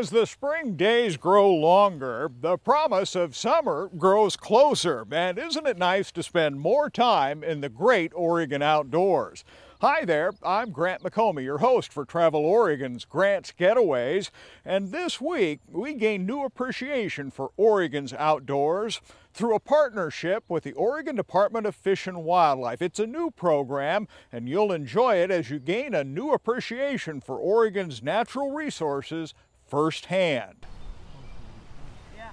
As the spring days grow longer, the promise of summer grows closer. And isn't it nice to spend more time in the great Oregon outdoors? Hi there, I'm Grant McComie, your host for Travel Oregon's Grant's Getaways. And this week, we gain new appreciation for Oregon's outdoors through a partnership with the Oregon Department of Fish and Wildlife. It's a new program, and you'll enjoy it as you gain a new appreciation for Oregon's natural resources firsthand. Yeah.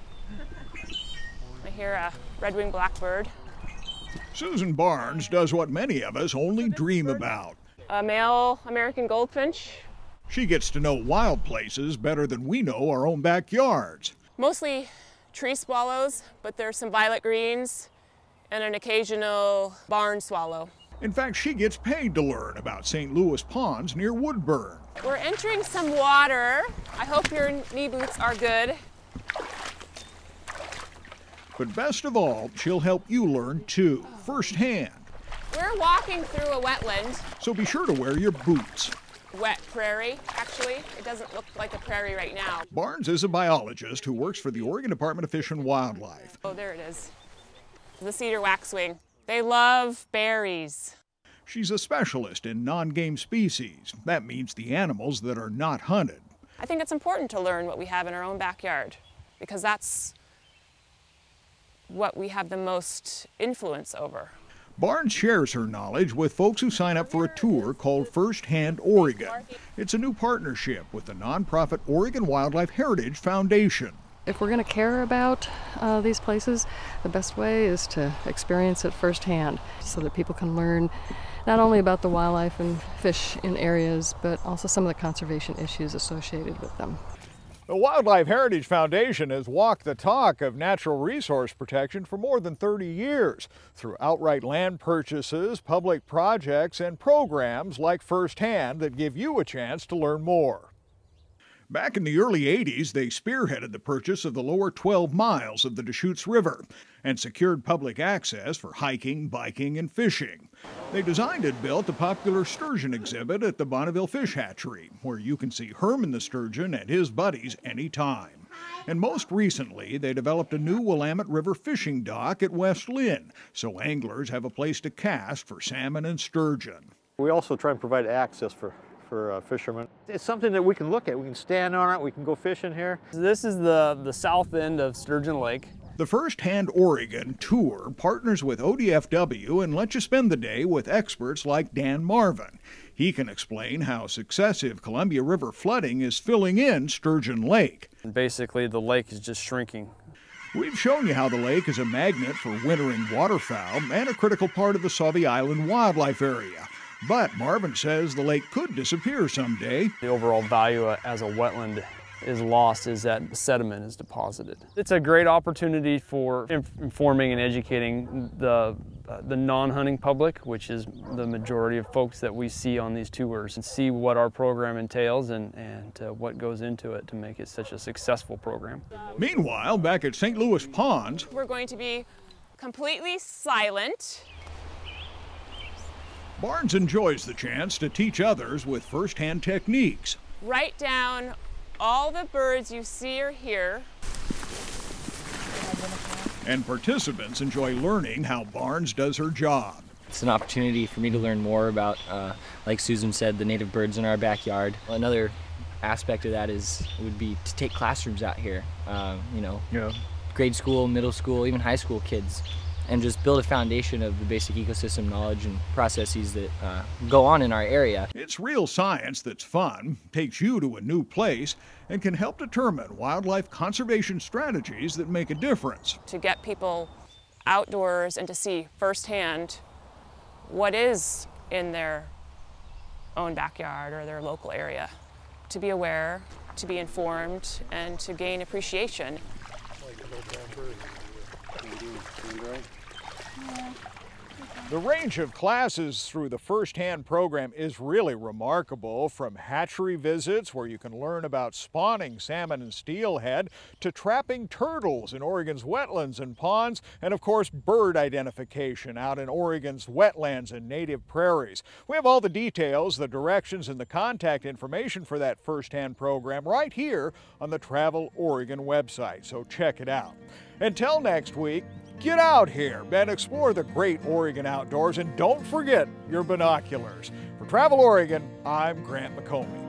I hear a red-winged blackbird. Susan Barnes does what many of us only dream about. A male American goldfinch. She gets to know wild places better than we know our own backyards. Mostly tree swallows, but there's some violet greens and an occasional barn swallow. In fact, she gets paid to learn about St. Louis ponds near Woodburn. We're entering some water. I hope your knee boots are good. But best of all, she'll help you learn too, firsthand. We're walking through a wetland. So be sure to wear your boots. Wet prairie, actually. It doesn't look like a prairie right now. Barnes is a biologist who works for the Oregon Department of Fish and Wildlife. Oh, there it is. The cedar waxwing. They love berries. She's a specialist in non-game species. That means the animals that are not hunted. I think it's important to learn what we have in our own backyard, because that's what we have the most influence over. Barnes shares her knowledge with folks who sign up for a tour called First Hand Oregon. It's a new partnership with the nonprofit Oregon Wildlife Heritage Foundation. If we're going to care about these places, the best way is to experience it firsthand so that people can learn not only about the wildlife and fish in areas, but also some of the conservation issues associated with them. The Wildlife Heritage Foundation has walked the talk of natural resource protection for more than 30 years through outright land purchases, public projects, and programs like First Hand that give you a chance to learn more. Back in the early 80s, they spearheaded the purchase of the lower 12 miles of the Deschutes River and secured public access for hiking, biking, and fishing. They designed and built the popular sturgeon exhibit at the Bonneville Fish Hatchery, where you can see Herman the sturgeon and his buddies anytime. And most recently, they developed a new Willamette River fishing dock at West Lynn, so anglers have a place to cast for salmon and sturgeon. We also try and provide access for fishermen. It's something that we can look at. We can stand on it. We can go fishing here. This is the south end of Sturgeon Lake. The First Hand Oregon tour partners with ODFW and lets you spend the day with experts like Dan Marvin. He can explain how successive Columbia River flooding is filling in Sturgeon Lake. Basically, the lake is just shrinking. We've shown you how the lake is a magnet for wintering waterfowl and a critical part of the Sauvie Island wildlife area. But Marvin says the lake could disappear someday. The overall value as a wetland is lost as that sediment is deposited. It's a great opportunity for informing and educating the non-hunting public, which is the majority of folks that we see on these tours, and see what our program entails and what goes into it to make it such a successful program. Meanwhile, back at St. Louis Ponds, we're going to be completely silent. Barnes enjoys the chance to teach others with first-hand techniques. Write down all the birds you see or hear. And participants enjoy learning how Barnes does her job. It's an opportunity for me to learn more about, like Susan said, the native birds in our backyard. Another aspect of that would be to take classrooms out here, grade school, middle school, even high school kids, and just build a foundation of the basic ecosystem knowledge and processes that go on in our area. It's real science that's fun, takes you to a new place, and can help determine wildlife conservation strategies that make a difference. To get people outdoors and to see firsthand what is in their own backyard or their local area. To be aware, to be informed, and to gain appreciation. The range of classes through the First Hand program is really remarkable, from hatchery visits where you can learn about spawning salmon and steelhead, to trapping turtles in Oregon's wetlands and ponds, and of course bird identification out in Oregon's wetlands and native prairies. We have all the details, the directions, and the contact information for that First Hand program right here on the Travel Oregon website, so check it out. Until next week, get out here and explore the great Oregon outdoors, and don't forget your binoculars. For Travel Oregon, I'm Grant McComey.